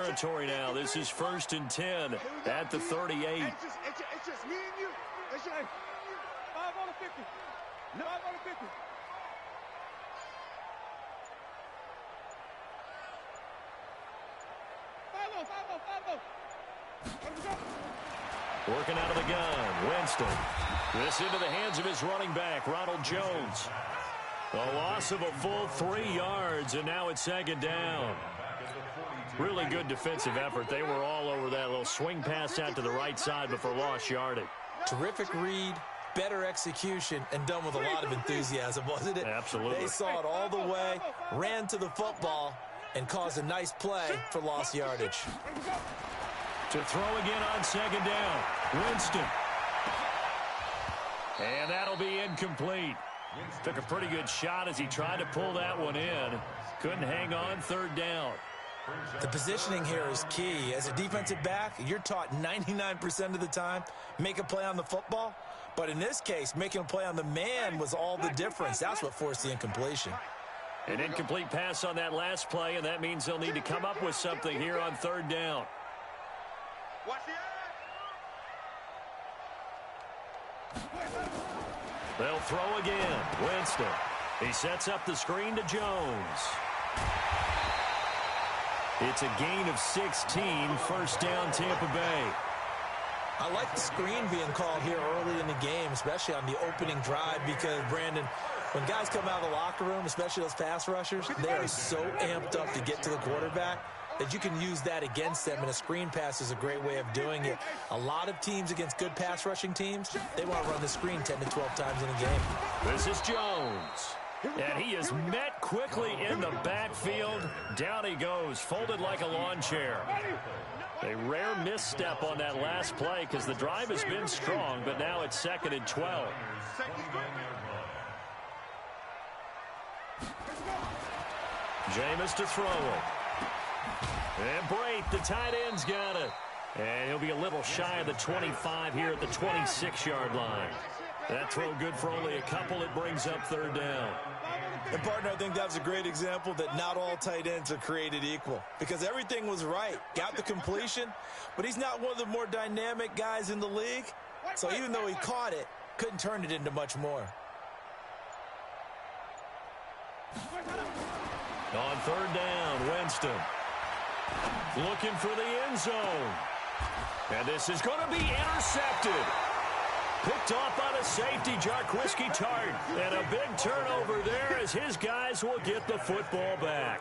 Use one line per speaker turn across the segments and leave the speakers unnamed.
territory now. This is 1st and 10 at the 38.
It's just me and you. It's just 5 on the 50. No, 5 on the 50.
Working out of the gun, Winston. This into the hands of his running back, Ronald Jones. A loss of a full 3 yards, and now it's 2nd down. Really good defensive effort. They were all over that little swing pass out to the right side before lost yardage.
Terrific read, better execution, and done with a lot of enthusiasm, wasn't it?
Absolutely.
They saw it all the way, ran to the football, and caused a nice play for lost yardage.
To throw again on 2nd down, Winston. And that'll be incomplete. Took a pretty good shot as he tried to pull that one in. Couldn't hang on 3rd down.
The positioning here is key. As a defensive back, you're taught 99% of the time, make a play on the football. But in this case, making a play on the man was all the difference. That's what forced the incompletion.
An incomplete pass on that last play, and that means they'll need to come up with something here on 3rd down. They'll throw again. Winston. He sets up the screen to Jones. It's a gain of 16, 1st down Tampa Bay.
I like the screen being called here early in the game, especially on the opening drive, because, Brandon, when guys come out of the locker room, especially those pass rushers, they are so amped up to get to the quarterback that you can use that against them, and a screen pass is a great way of doing it. A lot of teams against good pass rushing teams, they want to run the screen 10 to 12 times in a game.
This is Jones. And he is met quickly in the backfield. Down he goes, folded like a lawn chair. A rare misstep on that last play because the drive has been strong, but now it's 2nd and 12. Jameis to throw it. And Brate, the tight end's got it. And he'll be a little shy of the 25 here at the 26-yard line. That throw good for only a couple. It brings up 3rd down.
And, partner, I think that was a great example that not all tight ends are created equal, because everything was right. Got the completion, but he's not one of the more dynamic guys in the league. So even though he caught it, couldn't turn it into much more.
On 3rd down, Winston. Looking for the end zone. And this is going to be intercepted. Picked off by the safety, Jarquiski Tart. And a big turnover there as his guys will get the football back.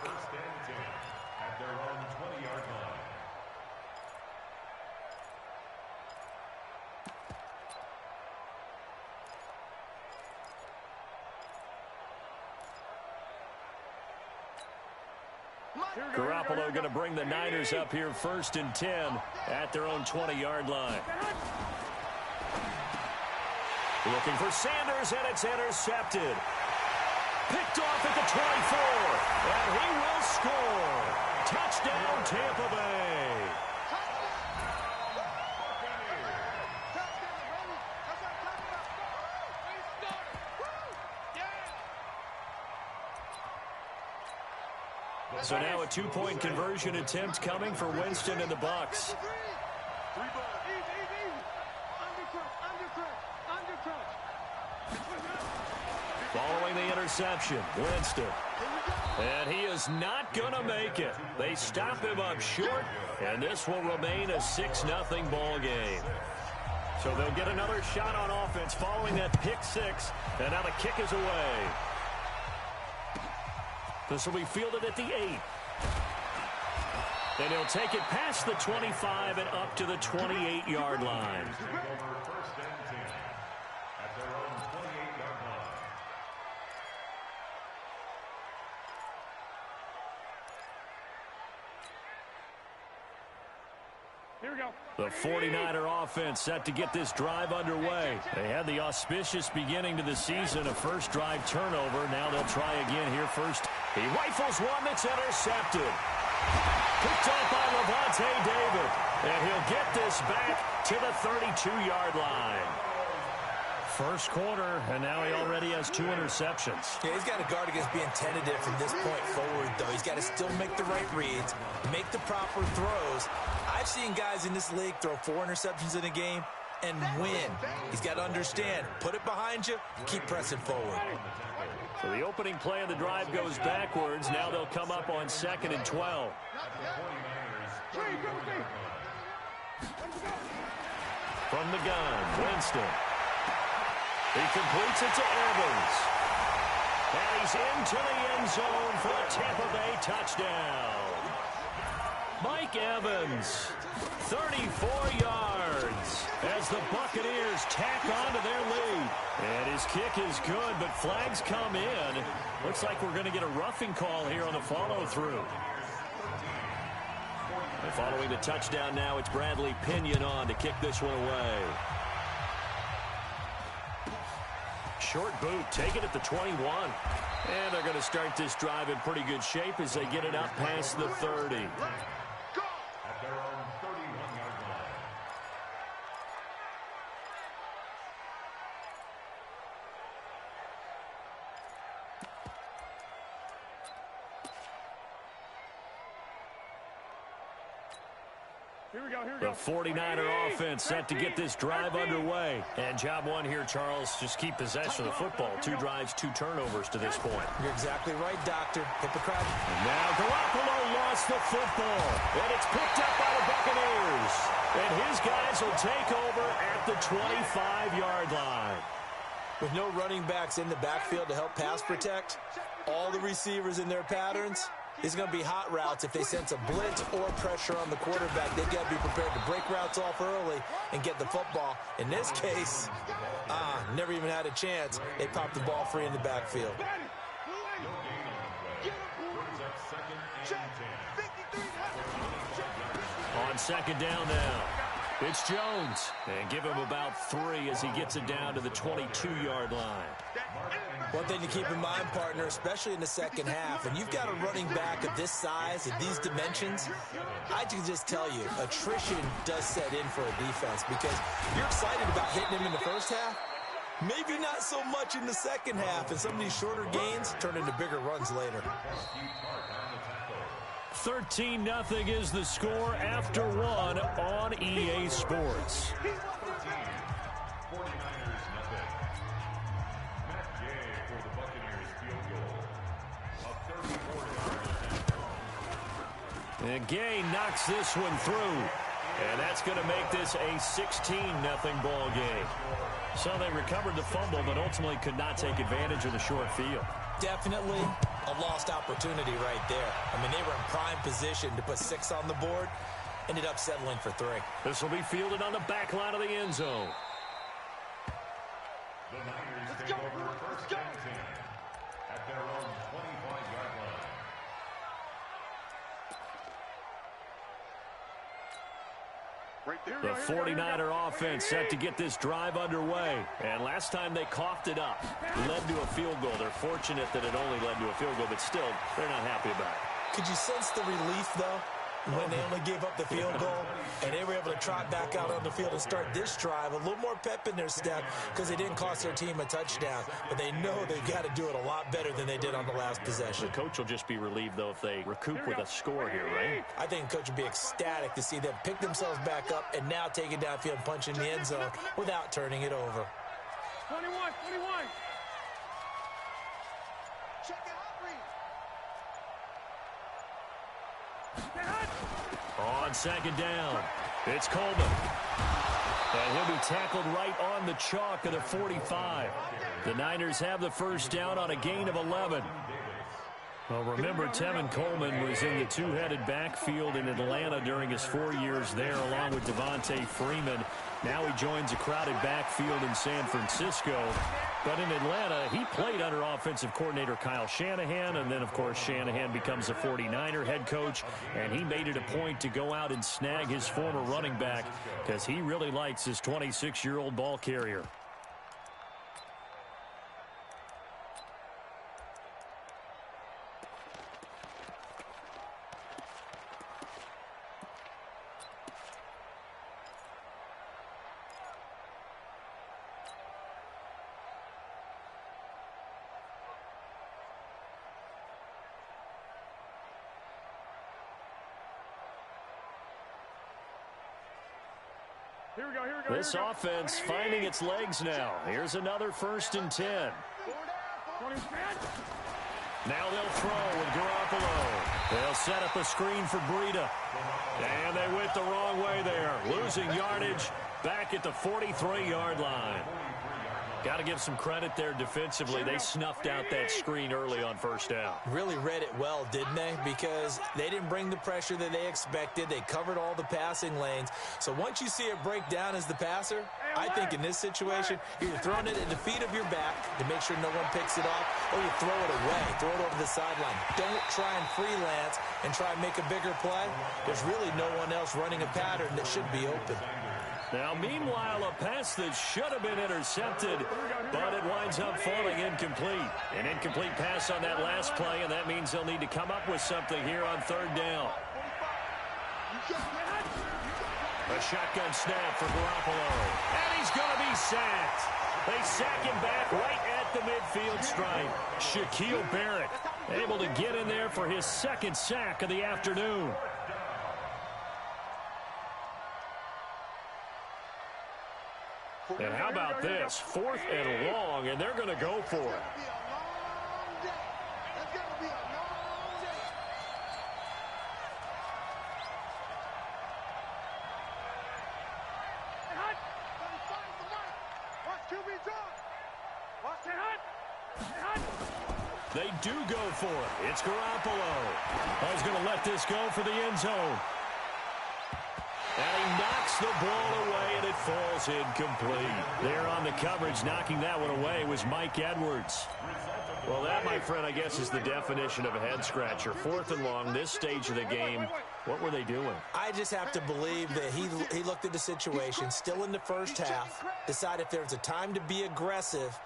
Garoppolo going to bring the Niners up here 1st and 10 at their own 20-yard line. Looking for Sanders, and it's intercepted. Picked off at the 24, and he will score. Touchdown, Tampa Bay. So now a 2-point conversion attempt coming for Winston and the Bucs. Following the interception, Winston. And he is not going to make it. They stop him up short, and this will remain a 6-0 ball game. So they'll get another shot on offense following that pick six, and now the kick is away. This will be fielded at the 8. And he'll take it past the 25 and up to the 28-yard line.
Here we go.
The 49er offense set to get this drive underway. They had the auspicious beginning to the season, a first drive turnover. Now they'll try again here first. He rifles one that's intercepted. Picked off by Levante David. And he'll get this back to the 32-yard line. First quarter, and now he already has 2 interceptions.
Yeah, he's got to guard against being tentative from this point forward, though. He's got to still make the right reads, make the proper throws. I've seen guys in this league throw 4 interceptions in a game and win. He's got to understand, put it behind you, keep pressing forward.
So the opening play of the drive goes backwards. Now they'll come up on 2nd and 12. From the gun, Winston. He completes it to Evans. And he's into the end zone for a Tampa Bay touchdown. Mike Evans, 34 yards as the Buccaneers tack on to their lead. And his kick is good, but flags come in. Looks like we're going to get a roughing call here on the follow-through. And following the touchdown now, it's Bradley Pinion on to kick this one away. Short boot, take it at the 21. And they're going to start this drive in pretty good shape as they get it up past the 30.
At their own 31-yard line.
Here we go.
The 49er offense set to get this drive underway. And job one here, Charles, just keep possession of the football. 2 drives, 2 turnovers to this point.
You're exactly right, Doctor. Hypocrite.
And now Garoppolo lost the football. And it's picked up by the Buccaneers. And his guys will take over at the 25-yard line.
With no running backs in the backfield to help pass protect, all the receivers in their patterns, it's going to be hot routes. If they sense a blitz or pressure on the quarterback, they've got to be prepared to break routes off early and get the football. In this case, never even had a chance. They popped the ball free in the backfield.
On 2nd down now, it's Jones. And give him about 3 as he gets it down to the 22-yard line.
One thing to keep in mind, partner, especially in the second half, and you've got a running back of this size, of these dimensions, I can just tell you, attrition does set in for a defense because you're excited about hitting him in the first half, maybe not so much in the second half, and some of these shorter gains turn into bigger runs later.
13-0 is the score after 1 on EA Sports. And Gay knocks this one through. And that's going to make this a 16-0 ball game. So they recovered the fumble, but ultimately could not take advantage of the short field.
Definitely a lost opportunity right there. I mean, they were in prime position to put 6 on the board. Ended up settling for 3.
This will be fielded on the back line of the end zone.
The Niners take over 1st and 10 at their own 25-yard line.
The 49er offense set to get this drive underway. And last time they coughed it up, led to a field goal. They're fortunate that it only led to a field goal, but still, they're not happy about it.
Could you sense the relief, though, when they only gave up the field goal and they were able to trot back out on the field and start this drive? A little more pep in their step because they didn't cost their team a touchdown, but they know they've got to do it a lot better than they did on the last possession.
The coach will just be relieved, though, if they recoup with a score here, right?
I think the coach would be ecstatic to see them pick themselves back up and now take it downfield and punch in the end zone without turning it over.
21. Check it out,
On 2nd down, it's Coleman. And he'll be tackled right on the chalk of the 45. The Niners have the first down on a gain of 11. Well, remember, Tevin Coleman was in the 2-headed backfield in Atlanta during his 4 years there, along with Devontae Freeman. Now he joins a crowded backfield in San Francisco. But in Atlanta, he played under offensive coordinator Kyle Shanahan, and then, of course, Shanahan becomes a 49er head coach, and he made it a point to go out and snag his former running back because he really likes his 26-year-old ball carrier. This offense finding its legs now. Here's another 1st and 10. Now they'll throw with Garoppolo. They'll set up a screen for Breida. And they went the wrong way there. Losing yardage back at the 43-yard line. Got to give some credit there defensively. They snuffed out that screen early on 1st down.
Really read it well, didn't they? Because they didn't bring the pressure that they expected. They covered all the passing lanes. So once you see it break down as the passer, I think in this situation, you're throwing it at the feet of your back to make sure no one picks it off, or you throw it away, throw it over the sideline. Don't try and freelance and try and make a bigger play. There's really no one else running a pattern that should be open.
Now, meanwhile, a pass that should have been intercepted, but it winds up falling incomplete. An incomplete pass on that last play, and that means they'll need to come up with something here on 3rd down. A shotgun snap for Garoppolo, and he's going to be sacked. They sack him back right at the midfield stripe. Shaquille Barrett able to get in there for his 2nd sack of the afternoon. And how about this? 4th and long, and they're going to go for it. They do go for it. It's Garoppolo. He's going to let this go for the end zone. And he knocks the ball away, and it falls incomplete. There on the coverage, knocking that one away, was Mike Edwards. Well, that, my friend, I guess is the definition of a head-scratcher. 4th and long, this stage of the game. What were they doing? I just have to believe that he looked at the situation, still in the 1st half, decided if there was a time to be aggressive,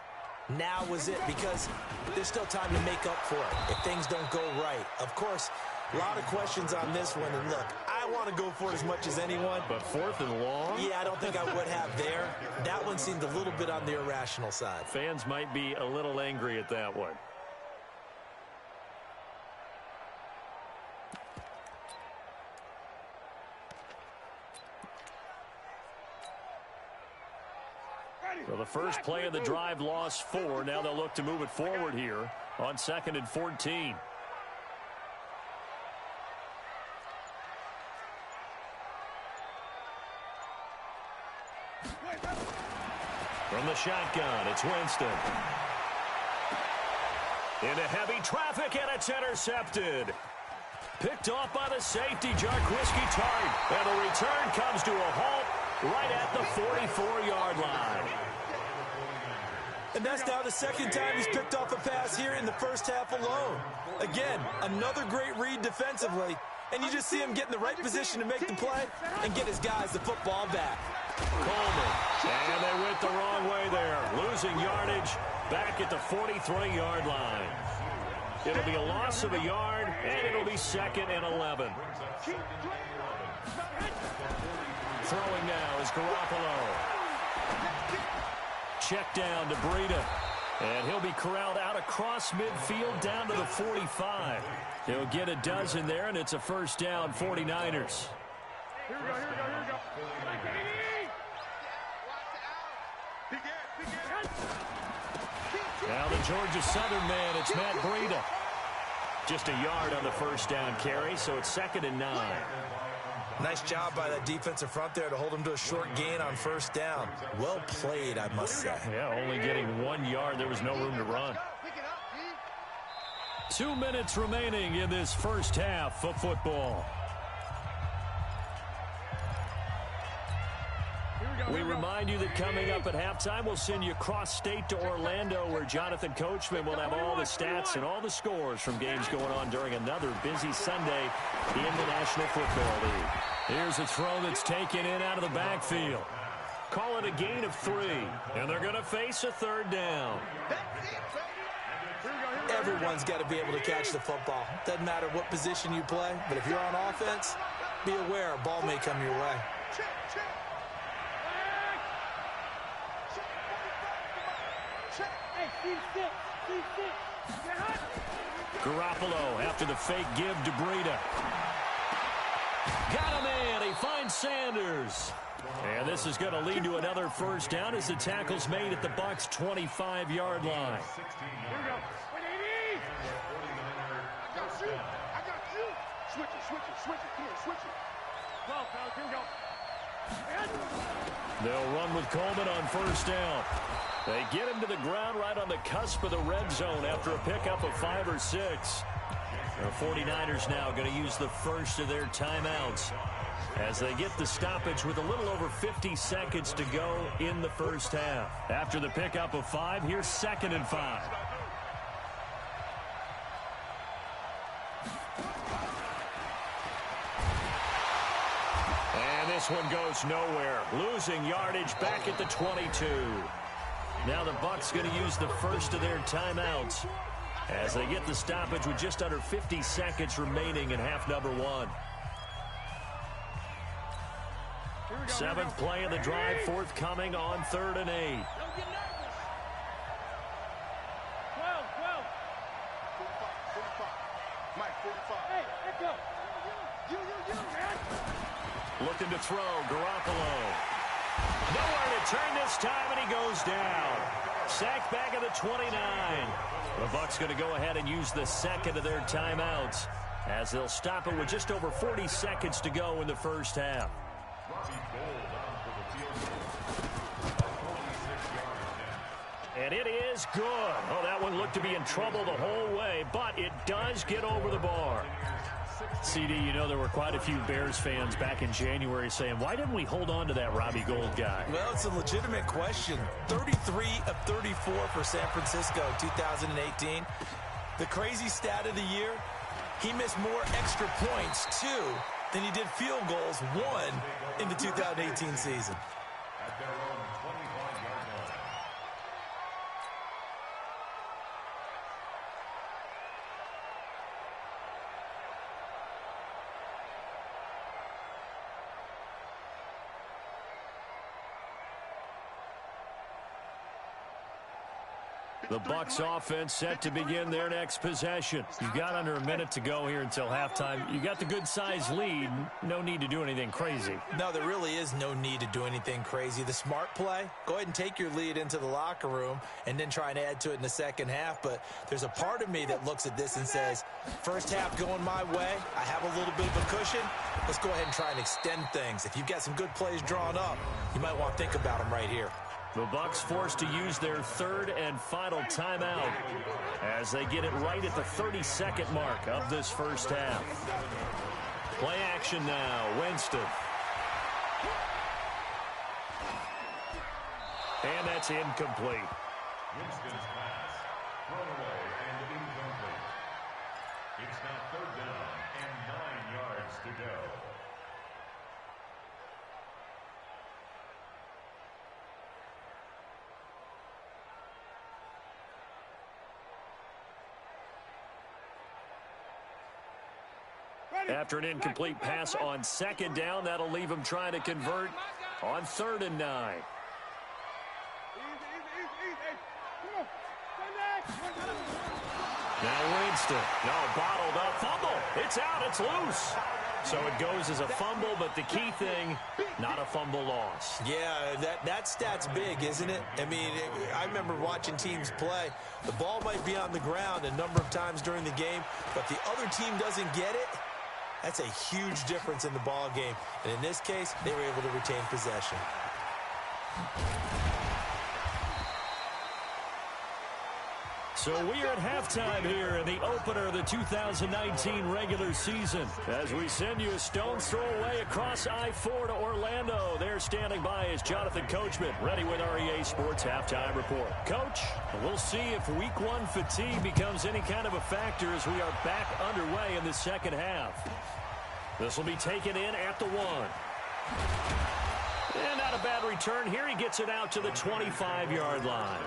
now was it, because there's still time to make up for it if things don't go right. Of course, a lot of questions on this one, and look, I want to go for it as much as anyone. But 4th and long? Yeah, I don't think I would have there. That one seemed a little bit on the irrational side. Fans might be a little angry at that one. Well, the first play of the drive lost 4. Now they'll look to move it forward here on 2nd and 14. From the shotgun, it's Winston. Into heavy traffic, and it's intercepted. Picked off by the safety, Jarquiski Tart. And the return comes to a halt right at the 44-yard line. And that's now the 2nd time he's picked off a pass here in the 1st half alone. Again, another great read defensively. And you just see him get in the right position to make the play and get his guys the football back. Coleman, and they went the wrong way there. Losing yardage back at the 43-yard line. It'll be a loss of a yard, and it'll be 2nd and 11. Throwing now is Garoppolo. Check down to Breida. And he'll be corralled out across midfield down to the 45. He'll get a dozen there, and it's a 1st down, 49ers.
Here we go.
Now the Georgia Southern man, it's Matt Breida. Just a yard on the 1st down carry, so it's 2nd and 9.
Nice job by that defensive front there to hold him to a short gain on 1st down. Well played, I must say.
Yeah, only getting 1 yard. There was no room to run. 2 minutes remaining in this 1st half of football. We remind you that coming up at halftime, we'll send you cross-state to Orlando, where Jonathan Coachman will have all the stats and all the scores from games going on during another busy Sunday in the National Football League. Here's a throw that's taken in out of the backfield. Call it a gain of 3, and they're going to face a 3rd down.
Everyone's got to be able to catch the football. Doesn't matter what position you play, but if you're on offense, be aware a ball may come your way.
Garoppolo after the fake give to Breida. Got him in. He finds Sanders. And this is going to lead to another first down as the tackle's made at the Bucs' 25-yard line.
Here we go. I got you. Switch it. Come here, switch it. Well, fellas, here we go.
They'll run with Coleman on first down. They get him to the ground right on the cusp of the red zone after a pickup of 5 or 6. The 49ers now going to use the first of their timeouts as they get the stoppage with a little over 50 seconds to go in the first half. After the pickup of 5, here's 2nd and 5. And this one goes nowhere. Losing yardage back at the 22. Now the Bucs going to use the first of their timeouts as they get the stoppage with just under 50 seconds remaining in half number 1. 7th play of the drive forthcoming on 3rd and 8.
12. Mike, 45. Hey, let's go. You, man.
Looking to throw, Garoppolo. Nowhere to turn this time, and he goes down. Sacked back at the 29. The Bucs going to go ahead and use the second of their timeouts as they'll stop it with just over 40 seconds to go in the first half. And it is good. Oh, that one looked to be in trouble the whole way, but it does get over the bar. CD, you know there were quite a few Bears fans back in January saying, why didn't we hold on to that Robbie Gould guy?
Well, it's a legitimate question. 33 of 34 for San Francisco 2018. The crazy stat of the year, he missed more extra points, 2, than he did field goals, 1, in the 2018 season.
At their own 25-yard line.
The Bucs offense set to begin their next possession. You've got under a minute to go here until halftime. You got the good-sized lead. No need to do anything crazy.
No, there really is no need to do anything crazy. The smart play, go ahead and take your lead into the locker room and then try and add to it in the second half. But there's a part of me that looks at this and says, first half going my way, I have a little bit of a cushion. Let's go ahead and try and extend things. If you've got some good plays drawn up, you might want to think about them right here.
The Bucs forced to use their 3rd and final timeout as they get it right at the 32nd mark of this first half. Play action now, Winston. And that's incomplete.
Winston's pass thrown away and incomplete. It's now 3rd down and 9 yards to go.
After an incomplete pass on 2nd down, that'll leave him trying to convert on 3rd and 9. Now Winston. No, bottled up. Fumble. It's out. It's loose. So it goes as a fumble, but the key thing, not a fumble loss.
Yeah, that stat's big, isn't it? I mean, I remember watching teams play. The ball might be on the ground a number of times during the game, but the other team doesn't get it. That's a huge difference in the ball game. And in this case, they were able to retain possession.
So we are at halftime here in the opener of the 2019 regular season. As we send you a stone's throw away across I-4 to Orlando. There standing by is Jonathan Coachman, ready with our EA Sports Halftime Report. Coach, we'll see if Week 1 fatigue becomes any kind of a factor as we are back underway in the second half. This will be taken in at the 1. And not a bad return here. He gets it out to the 25-yard line.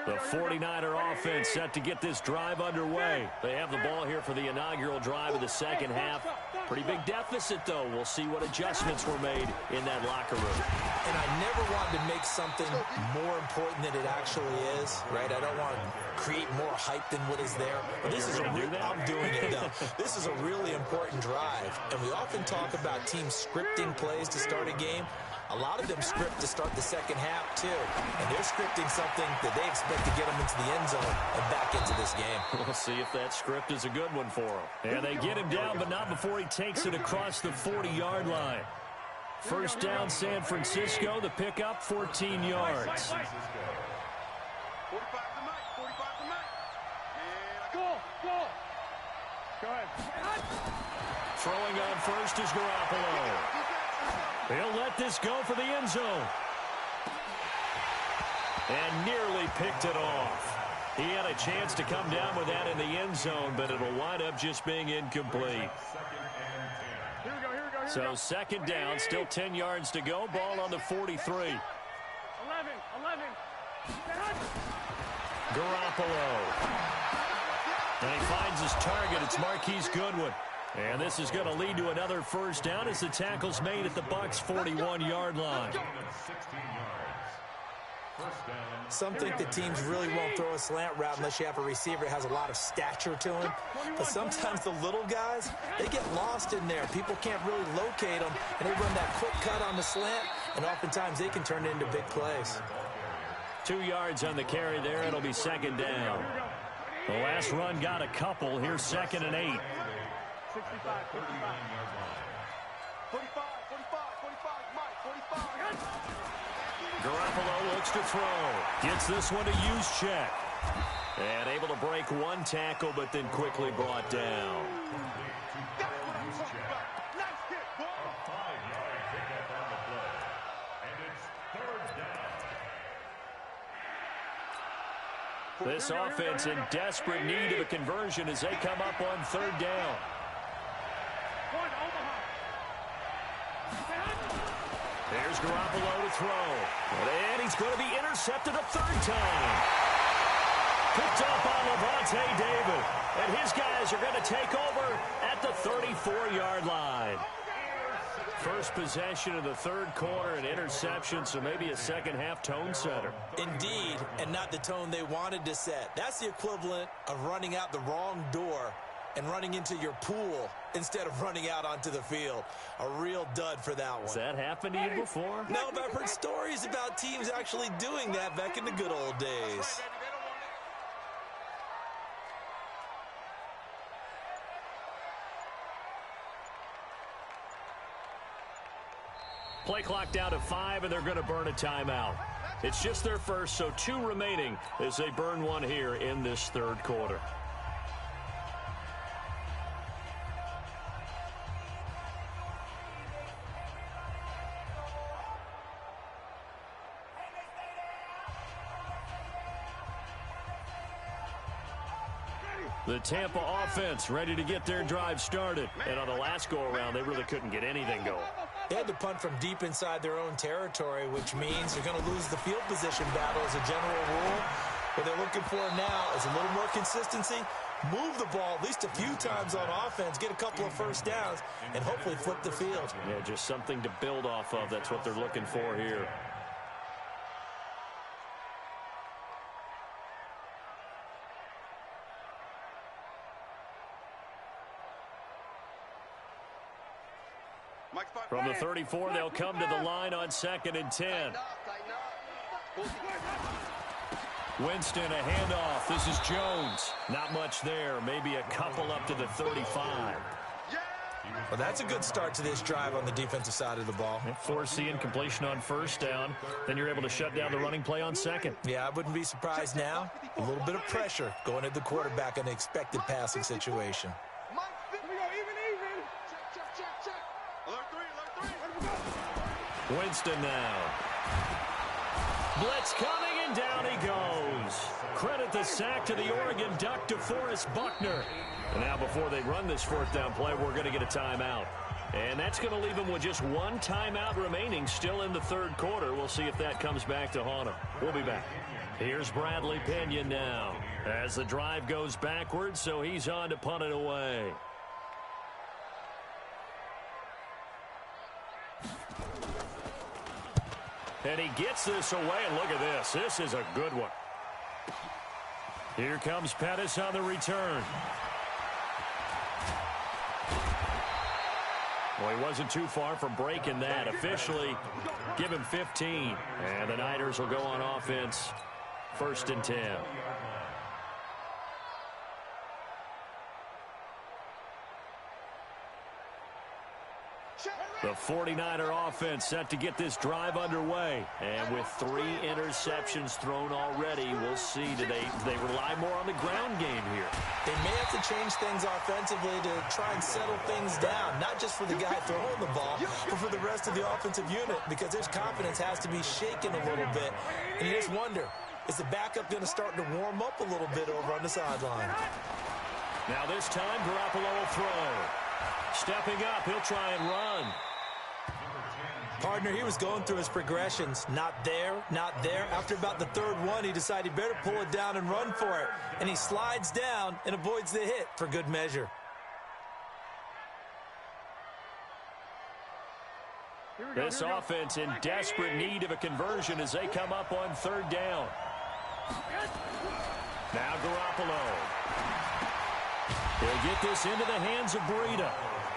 The 49er offense set to get this drive underway. They have the ball here for the inaugural drive of the second half. Pretty big deficit, though. We'll see what adjustments were made in that locker room.
And I never wanted to make something more important than it actually is, right? I don't want to create more hype than what is there. But this is I'm doing it, though. This is a really important drive. And we often talk about teams scripting plays to start a game. A lot of them script to start the second half, too. And they're scripting something that they expect to get them into the end zone and back into this game.
We'll see if that script is a good one for them. And they get him down, but not before he takes it across the 40-yard line. First down, San Francisco. The pickup, 14 yards.
45 to Mike. 45 to Mike. And go. Go ahead.
Throwing on first is Garoppolo. He'll let this go for the end zone. And nearly picked it off. He had a chance to come down with that in the end zone, but it'll wind up just being incomplete. So second down, still 10 yards to go. Ball on the 43.
11.
Garoppolo. And he finds his target. It's Marquise Goodwin. And this is going to lead to another first down as the tackle's made at the Bucs' 41-yard line.
Some think that teams really won't throw a slant route unless you have a receiver that has a lot of stature to him. But sometimes the little guys, they get lost in there. People can't really locate them, and they run that quick cut on the slant, and oftentimes they can turn it into big plays.
2 yards on the carry there. It'll be second down. The last run got a couple. Here's 2nd and 8.
45, Mike, 45.
Garoppolo looks to throw. Gets this one to Juszczyk. And able to break one tackle, but then quickly brought down. This offense in desperate need of a conversion as they come up on third down. There's Garoppolo to throw. And he's going to be intercepted a third time. Picked up by Levante David. And his guys are going to take over at the 34-yard line. First possession of the third quarter, an interception, so maybe a second-half tone setter.
Indeed, and not the tone they wanted to set. That's the equivalent of running out the wrong door and running into your pool instead of running out onto the field. A real dud for that one.
Has that happened to you before?
No, but I've heard stories about teams actually doing that back in the good old days.
Play clock down to 5, and they're going to burn a timeout. It's just their first, so 2 remaining as they burn one here in this third quarter. The Tampa offense ready to get their drive started. And on the last go-around, they really couldn't get anything going.
They had to punt from deep inside their own territory, which means they're going to lose the field position battle as a general rule. What they're looking for now is a little more consistency, move the ball at least a few times on offense, get a couple of first downs, and hopefully flip the field.
Yeah, just something to build off of. That's what they're looking for here. From the 34, they'll come to the line on 2nd and 10. Winston, a handoff. This is Jones. Not much there. Maybe a couple up to the 35.
Well, that's a good start to this drive on the defensive side of the ball.
Force the incompletion on first down. Then you're able to shut down the running play on second.
Yeah, I wouldn't be surprised now. A little bit of pressure going at the quarterback in an expected passing situation.
Winston now. Blitz coming, and down he goes. Credit the sack to the Oregon Duck, DeForest Buckner. And now before they run this fourth down play, we're going to get a timeout. And that's going to leave them with just one timeout remaining still in the third quarter. We'll see if that comes back to haunt them. We'll be back. Here's Bradley Pinion now as the drive goes backwards, so he's on to punt it away. And he gets this away, and look at this. This is a good one. Here comes Pettis on the return. Well, he wasn't too far from breaking that. Officially, give him 15. And the Niners will go on offense, 1st and 10. The 49er offense set to get this drive underway. And with 3 interceptions thrown already, we'll see. Do they rely more on the ground game here?
They may have to change things offensively to try and settle things down, not just for the guy throwing the ball, but for the rest of the offensive unit, because their confidence has to be shaken a little bit. And you just wonder, is the backup going to start to warm up a little bit over on the sideline?
Now this time, Garoppolo will throw. Stepping up, he'll try and run.
Partner, he was going through his progressions. Not there, not there. After about the 3rd one, he decided he better pull it down and run for it. And he slides down and avoids the hit for good measure.
This offense in desperate need of a conversion as they come up on 3rd down. Now Garoppolo. He'll get this into the hands of Breida.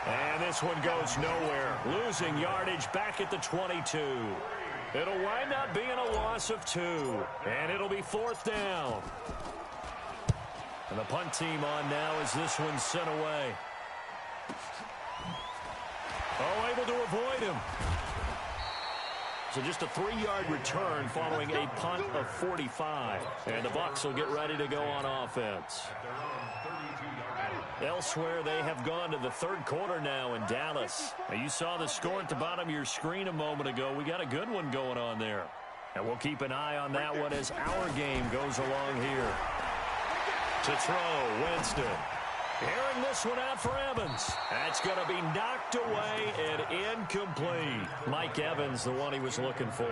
And this one goes nowhere. Losing yardage back at the 22. It'll wind up being a loss of 2. And it'll be 4th down. And the punt team on now as this one's sent away. Oh, able to avoid him. So just a 3-yard return following a punt of 45. And the Bucs will get ready to go on offense. Elsewhere, they have gone to the 3rd quarter now in Dallas. Now, you saw the score at the bottom of your screen a moment ago. We got a good one going on there. And we'll keep an eye on that one as our game goes along here. To throw, Winston. Airing this one out for Evans. That's going to be knocked away and incomplete. Mike Evans, the one he was looking for.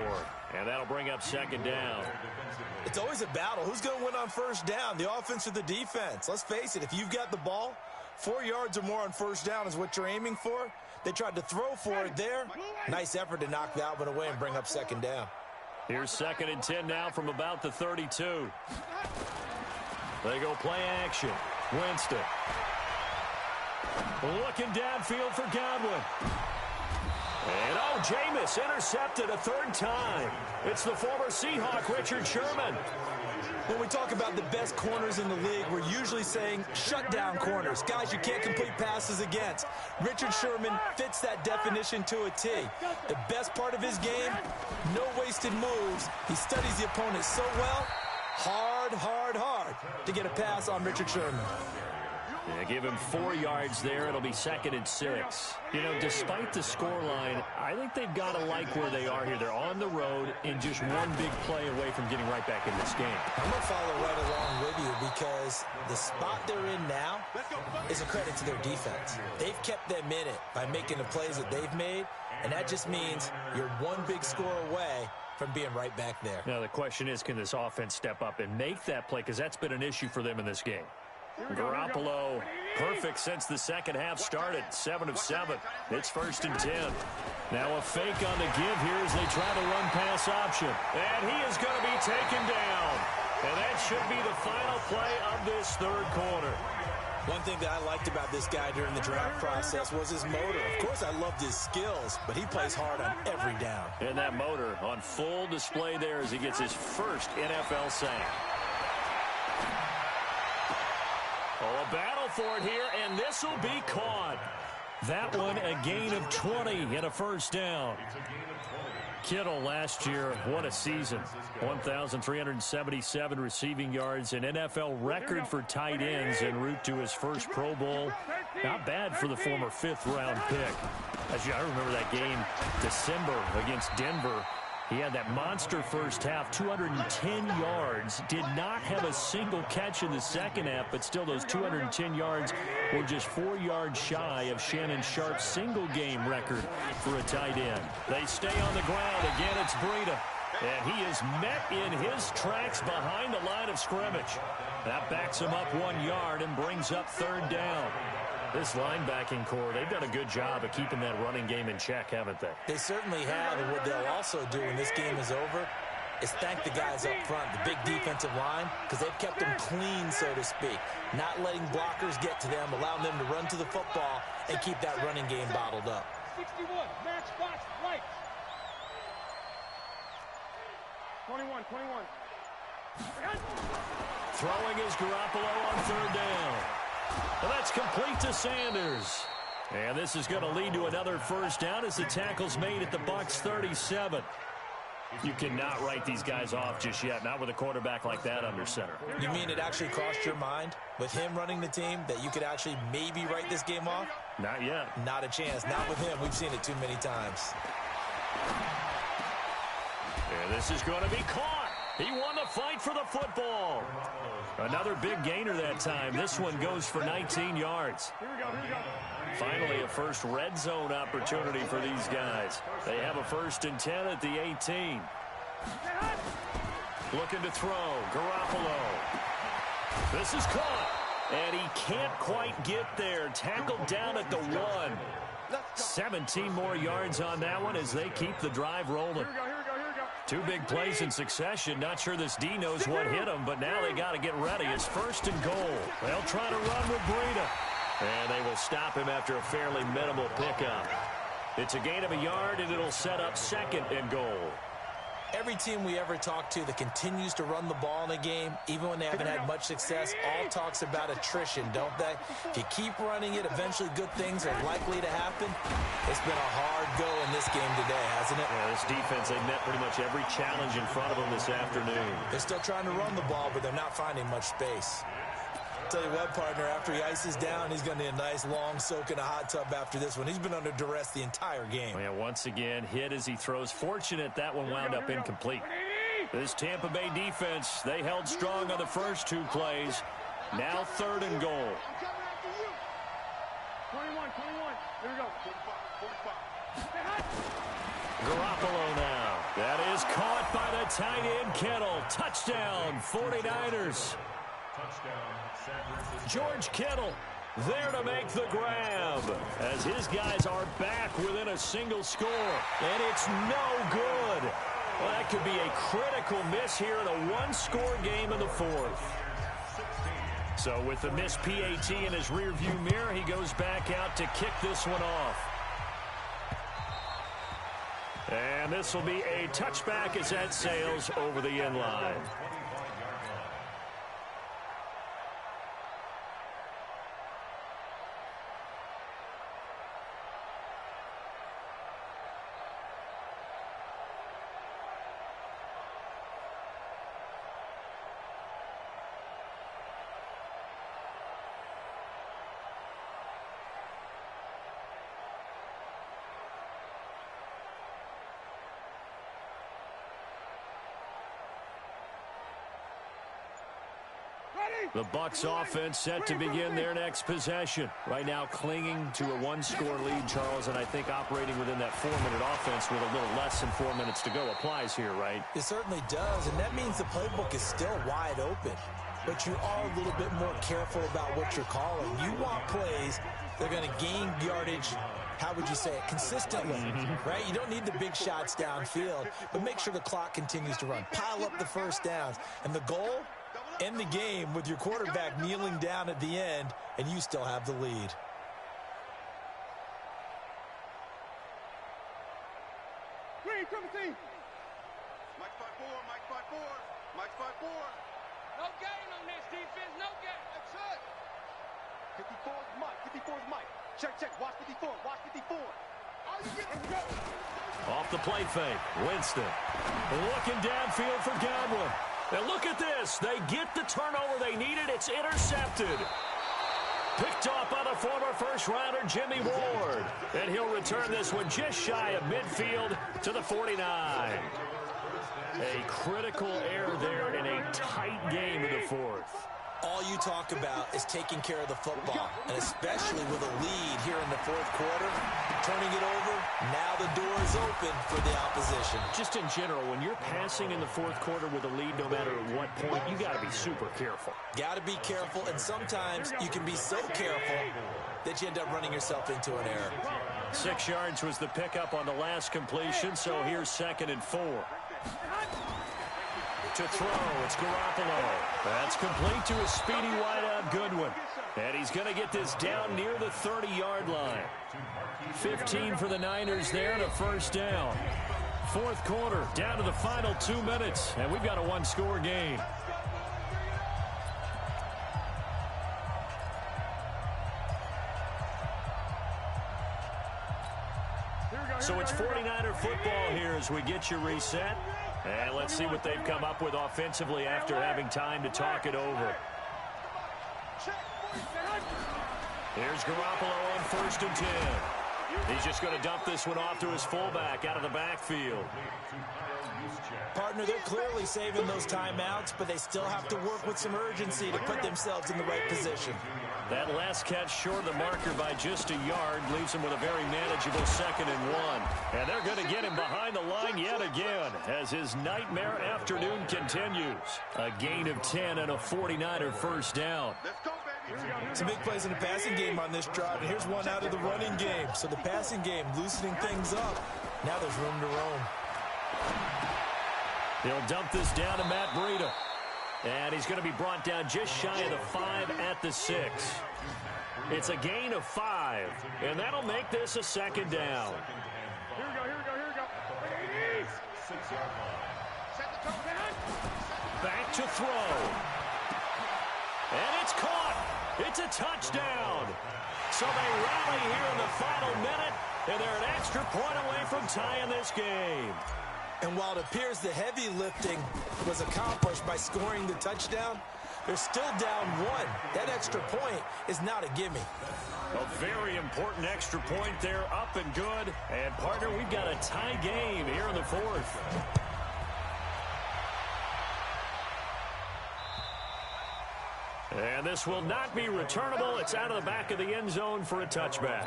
And that'll bring up 2nd down.
It's always a battle. Who's going to win on 1st down, the offense or the defense? Let's face it, if you've got the ball, 4 yards or more on 1st down is what you're aiming for. They tried to throw for it there. Nice effort to knock that one away and bring up 2nd down.
Here's 2nd and 10 now from about the 32. They go play action. Winston. Looking downfield for Godwin. And, oh, Jameis intercepted a 3rd time. It's the former Seahawk, Richard Sherman.
When we talk about the best corners in the league, we're usually saying shutdown corners, guys you can't complete passes against. Richard Sherman fits that definition to a T. The best part of his game, no wasted moves. He studies the opponent so well, hard to get a pass on Richard Sherman.
Yeah, give him 4 yards there. It'll be 2nd and 6. You know, despite the scoreline, I think they've got to like where they are here. They're on the road and just one big play away from getting right back in this game.
I'm going to follow right along with you because the spot they're in now is a credit to their defense. They've kept them in it by making the plays that they've made, and that just means you're one big score away from being right back there.
Now, the question is, can this offense step up and make that play? Because that's been an issue for them in this game. Garoppolo, perfect since the 2nd half started. 7 of 7. It's 1st and 10. Now a fake on the give here as they try to run pass option. And he is going to be taken down. And that should be the final play of this 3rd quarter.
One thing that I liked about this guy during the draft process was his motor. Of course, I loved his skills, but he plays hard on every down.
And that motor on full display there as he gets his first NFL sack. Oh, a battle for it here, and this will be caught. That one, a gain of 20 and a 1st down. Kittle last year, what a season. 1,377 receiving yards, an NFL record for tight ends en route to his first Pro Bowl. Not bad for the former 5th-round pick. I remember that game, December, against Denver. He had that monster first half, 210 yards. Did not have a single catch in the 2nd half, but still those 210 yards were just 4 yards shy of Shannon Sharp's single-game record for a tight end. They stay on the ground. Again, it's Breida. And he is met in his tracks behind the line of scrimmage. That backs him up 1 yard and brings up 3rd down. This linebacking core, they've done a good job of keeping that running game in check, haven't they?
They certainly have, and what they'll also do when this game is over is thank the guys up front, the big defensive line, because they've kept them clean, so to speak. Not letting blockers get to them, allowing them to run to the football and keep that running game bottled up.
61, match box right. 21.
Throwing is Garoppolo on third down. And that's complete to Sanders. And this is going to lead to another first down as the tackle's made at the Bucs 37. You cannot write these guys off just yet, not with a quarterback like that under center.
You mean it actually crossed your mind with him running the team that you could actually maybe write this game off?
Not yet.
Not a chance. Not with him. We've seen it too many times.
And this is going to be caught. He won the fight for the football. Another big gainer that time. This one goes for 19 yards.
Here we go.
Finally, a first red zone opportunity for these guys. They have a 1st and 10 at the 18. Looking to throw. Garoppolo. This is caught. And he can't quite get there. Tackled down at the 1. 17 more yards on that one as they keep the drive rolling.
Here we go.
2 big plays in succession. Not sure this D knows what hit him, but now they got to get ready. It's 1st and goal. They'll try to run with Breida. And they will stop him after a fairly minimal pickup. It's a gain of a yard, and it'll set up 2nd and goal.
Every team we ever talk to that continues to run the ball in a game, even when they haven't had much success, all talks about attrition, don't they? If you keep running it, eventually good things are likely to happen. It's been a hard go in this game today, hasn't it?
Yeah, this defense, they've met pretty much every challenge in front of them this afternoon.
They're still trying to run the ball, but they're not finding much space. Tell you what, partner, after he ices down, he's going to need a nice long soak in a hot tub after this one. He's been under duress the entire game.
Yeah, once again, hit as he throws. Fortunate that one wound up incomplete. This Tampa Bay defense, they held strong on the first 2 plays. Now 3rd and goal.
21. Here we go. 45.
Garoppolo now. That is caught by the tight end, Kittle. Touchdown, 49ers. George Kittle there to make the grab as his guys are back within a single score. And it's no good. Well, that could be a critical miss here in a 1-score game in the 4th. So with the missed PAT in his rearview mirror, he goes back out to kick this one off. And this will be a touchback as that sails over the end line. The Bucs offense set to begin their next possession. Right now clinging to a 1-score lead, Charles, and I think operating within that 4-minute offense with a little less than 4 minutes to go applies here, right?
It certainly does, and that means the playbook is still wide open. But you are a little bit more careful about what you're calling. You want plays that are going to gain yardage, how would you say it, consistently, right? You don't need the big shots downfield, but make sure the clock continues to run. Pile up the first downs, and the goal, end the game with your quarterback kneeling down at the end, and you still have the lead.
Green, triple team. Mike 5-4. Mike 5-4.
No gain on this defense. No gain.
That's it. 54 is Mike. 54 is Mike. Check. Watch 54.
Off the play fake. Winston looking downfield for Godwin. Now look at this. They get the turnover they needed. It's intercepted. Picked off by the former first-rounder Jimmy Ward. And he'll return this one just shy of midfield to the 49. A critical error there in a tight game in the 4th.
All you talk about is taking care of the football, and especially with a lead here in the fourth quarter, turning it over, now the door is open for the opposition.
Just in general, when you're passing in the fourth quarter with a lead, no matter at what point, you got to be super careful.
Got to be careful, and sometimes you can be so careful that you end up running yourself into an error.
6 yards was the pickup on the last completion, so here's 2nd and 4. To throw, it's Garoppolo. That's complete to a speedy wideout Goodwin. And he's going to get this down near the 30-yard line. 15 for the Niners there and a first down. Fourth quarter, down to the final 2 minutes, and we've got a one-score game. So it's 49er football here as we get you reset. And let's see what they've come up with offensively after having time to talk it over. Here's Garoppolo on 1st and 10. He's just going to dump this one off to his fullback out of the backfield.
Partner, they're clearly saving those timeouts, but they still have to work with some urgency to put themselves in the right position.
That last catch short of the marker by just a yard leaves him with a very manageable 2nd and 1. And they're going to get him behind the line yet again as his nightmare afternoon continues. A gain of 10 and a 49er first down.
Some big plays in the passing game on this drive, and here's one out of the running game. So the passing game loosening things up. Now there's room to roam.
He'll dump this down to Matt Breida. And he's going to be brought down just shy of the 5 at the 6. It's a gain of 5, and that'll make this a 2nd down.
Here we go.
Back to throw. And it's caught. It's a touchdown. So they rally here in the final minute, and they're an extra point away from tying this game.
And while it appears the heavy lifting was accomplished by scoring the touchdown, they're still down 1. That extra point is not a gimme.
A very important extra point there, up and good. And, partner, we've got a tie game here in the fourth. And this will not be returnable. It's out of the back of the end zone for a touchback.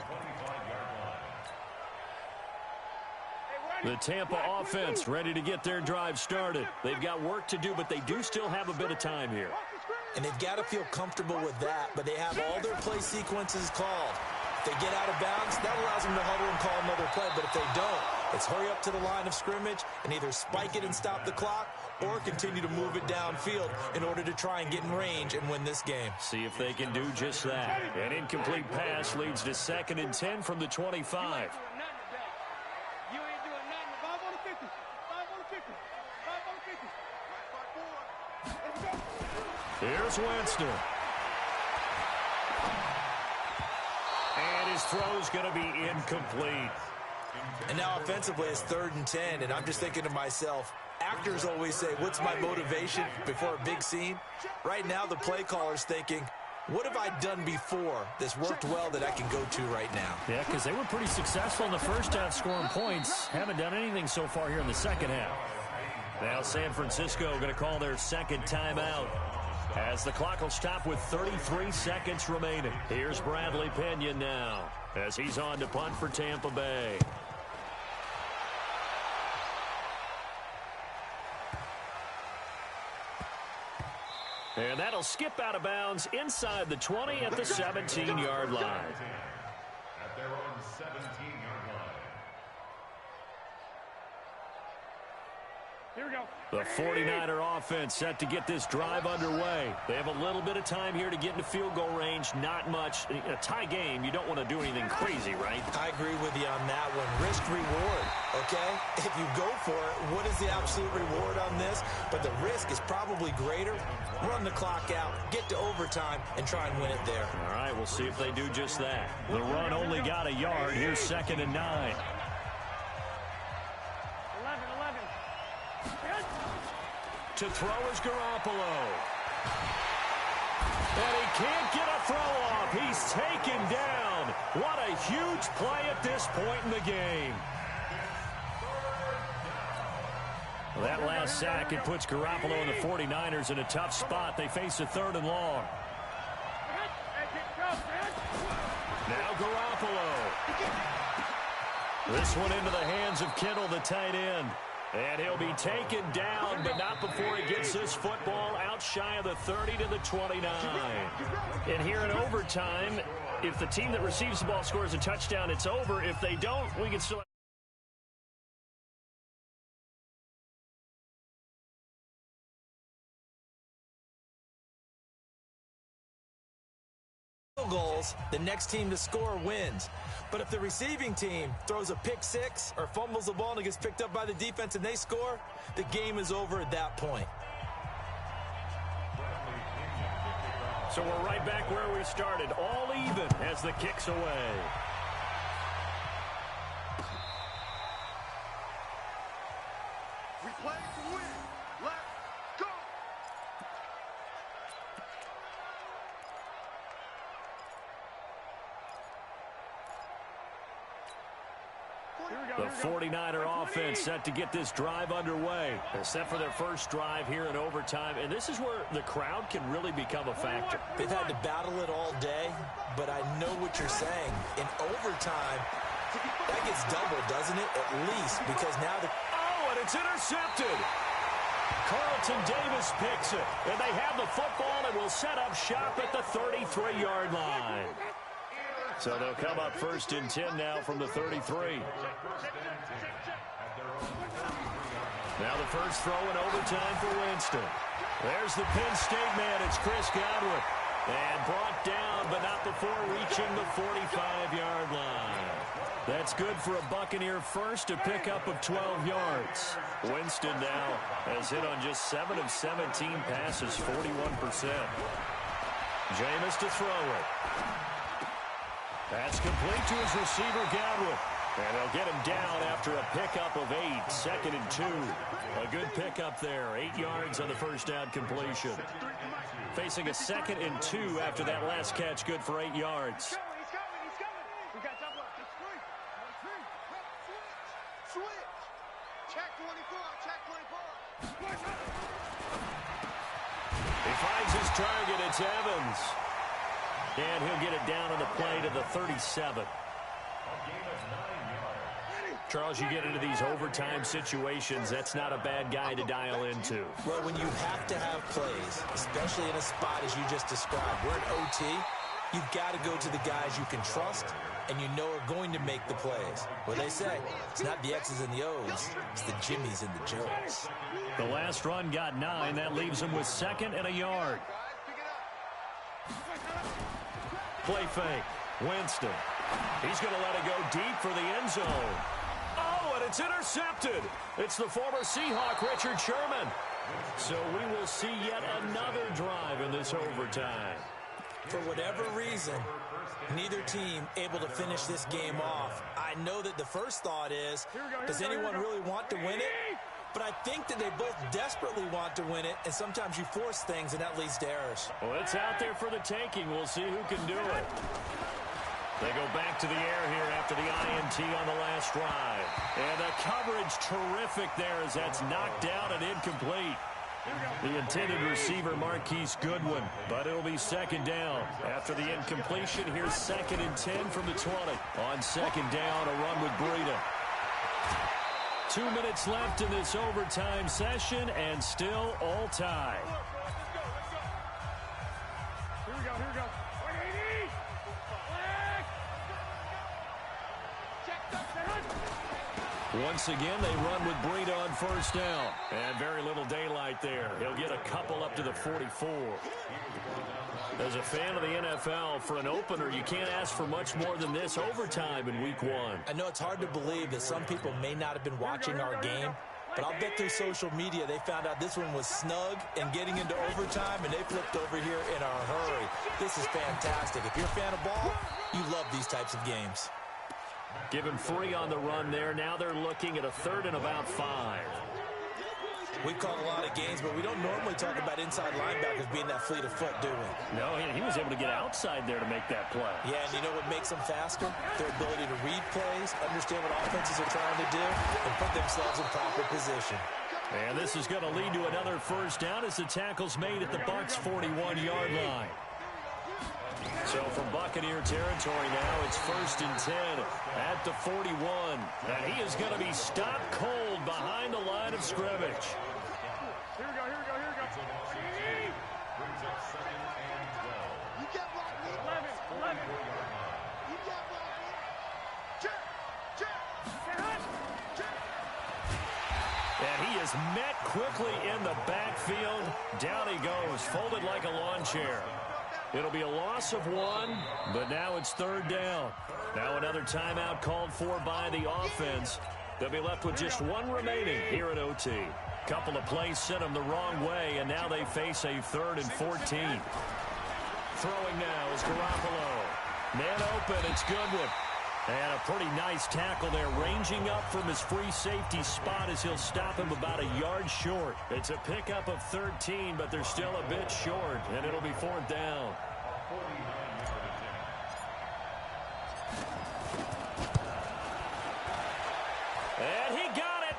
The Tampa offense ready to get their drive started. They've got work to do, but they do still have a bit of time here.
And they've got to feel comfortable with that, but they have all their play sequences called. If they get out of bounds, that allows them to huddle and call another play. But if they don't, it's hurry up to the line of scrimmage and either spike it and stop the clock or continue to move it downfield in order to try and get in range and win this game.
See if they can do just that. An incomplete pass leads to 2nd and 10 from the 25. Here's Winston. And his throw's going to be incomplete.
And now offensively it's 3rd and 10, and I'm just thinking to myself, actors always say, what's my motivation before a big scene? Right now the play caller's thinking, what have I done before that's worked well that I can go to right now?
Yeah, because they were pretty successful in the first half scoring points. Haven't done anything so far here in the second half. Now San Francisco going to call their 2nd timeout as the clock will stop with 33 seconds remaining. Here's Bradley Pinion now as he's on to punt for Tampa Bay. And that'll skip out of bounds inside the 20 at the 17-yard line.
At their own 17-yard line.
Here we go.
The 49er offense set to get this drive underway. They have a little bit of time here to get into field goal range. Not much. A tie game, you don't want to do anything crazy, right?
I agree with you on that one. Risk reward, okay? If you go for it, what is the absolute reward on this? But the risk is probably greater. Run the clock out, get to overtime, and try and win it there.
All right, we'll see if they do just that. The run only got a yard. Here's 2nd and 9. To throw is Garoppolo. And he can't get a throw off. He's taken down. What a huge play at this point in the game. Well, that last sack, it puts Garoppolo and the 49ers in a tough spot. They face a 3rd and long. Now Garoppolo. This one into the hands of Kittle, the tight end. And he'll be taken down, but not before he gets this football out shy of the 30 to the 29. And here in overtime, if the team that receives the ball scores a touchdown, it's over. If they don't, we can still...
goals, the next team to score wins. But if the receiving team throws a pick six or fumbles the ball and it gets picked up by the defense and they score, the game is over at that point.
So we're right back where we started, all even as the kick's away.
We play to win. Let's go.
The 49er offense set to get this drive underway. They're set for their first drive here in overtime, and this is where the crowd can really become a factor.
They've had to battle it all day, but I know what you're saying. In overtime, that gets doubled, doesn't it? At least, because now the...
Oh, and it's intercepted. Carlton Davis picks it, and they have the football and will set up shop at the 33-yard line. So they'll come up 1st and 10 now from the 33. Now the first throw in overtime for Winston. There's the Penn State man. It's Chris Godwin. And brought down, but not before reaching the 45-yard line. That's good for a Buccaneer first, a pickup of 12 yards. Winston now has hit on just 7 of 17 passes, 41%. Jameis to throw it. That's complete to his receiver, Godwin. And they'll get him down after a pickup of 8, 2nd and 2. A good pickup there, 8 yards on the first down completion. Facing a 2nd and 2 after that last catch, good for 8 yards.
He's coming. We got double. Switch. Check 24. Check 24.
He finds his target. It's Evans. And he'll get it down on the play to the 37. Charles, you get into these overtime situations, that's not a bad guy to dial into.
Well, when you have to have plays, especially in a spot as you just described, we're in OT, you've got to go to the guys you can trust and you know are going to make the plays. What they say, it's not the X's and the O's, it's the Jimmies and the Joes.
The last run got 9. That leaves him with 2nd and a yard. Play fake. Winston. He's going to let it go deep for the end zone. Oh, and it's intercepted. It's the former Seahawk, Richard Sherman. So we will see yet another drive in this overtime.
For whatever reason, neither team able to finish this game off. I know that the first thought is, does anyone really want to win it? But I think that they both desperately want to win it, and sometimes you force things, and that leads to errors.
Well, it's out there for the taking. We'll see who can do it. They go back to the air here after the INT on the last drive. And the coverage terrific there as that's knocked out and incomplete. The intended receiver, Marquise Goodwin, but it'll be 2nd down. After the incompletion, here's 2nd and 10 from the 20. On 2nd down, a run with Breida. 2 minutes left in this overtime session, and still all tied.
Here we go. 180.
Once again, they run with Breida on 1st down. And very little daylight there. He'll get a couple up to the 44. As a fan of the NFL, for an opener, you can't ask for much more than this overtime in Week 1.
I know it's hard to believe that some people may not have been watching our game, but I'll bet through social media they found out this one was snug and getting into overtime, and they flipped over here in a hurry. This is fantastic. If you're a fan of ball, you love these types of games.
Given 3 on the run there. Now they're looking at a 3rd and about 5.
We've called a lot of games, but we don't normally talk about inside linebackers being that fleet of foot, do we?
No, he was able to get outside there to make that play.
Yeah, and you know what makes them faster? Their ability to read plays, understand what offenses are trying to do, and put themselves in proper position.
And this is going to lead to another first down as the tackle's made at the Bucs' 41-yard line. So from Buccaneer territory now, it's 1st and 10 at the 41. And he is going to be stopped cold behind the line of scrimmage.
Here we go.
Brings up 2nd and 12.
You get blocked, me. 11. You get blocked, me. Check.
And he is met quickly in the backfield. Down he goes, folded like a lawn chair. It'll be a loss of 1, but now it's 3rd down. Now another timeout called for by the offense. They'll be left with just 1 remaining here at OT. Couple of plays sent them the wrong way, and now they face a 3rd and 14. Throwing now is Garoppolo. Man open, it's Goodwin. And a pretty nice tackle there, ranging up from his free safety spot as he'll stop him about a yard short. It's a pickup of 13, but they're still a bit short, and it'll be 4th down. And he got it.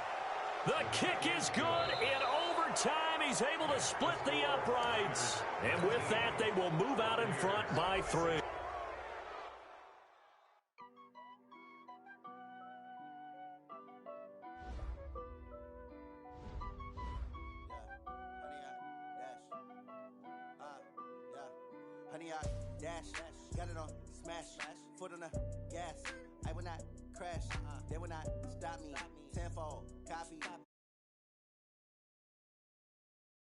The kick is good in overtime. He's able to split the uprights. And with that, they will move out in front by 3.
Honey, I dash, got it on smash, foot on the gas. I will not crash, they will not stop me. Tenfold, copy,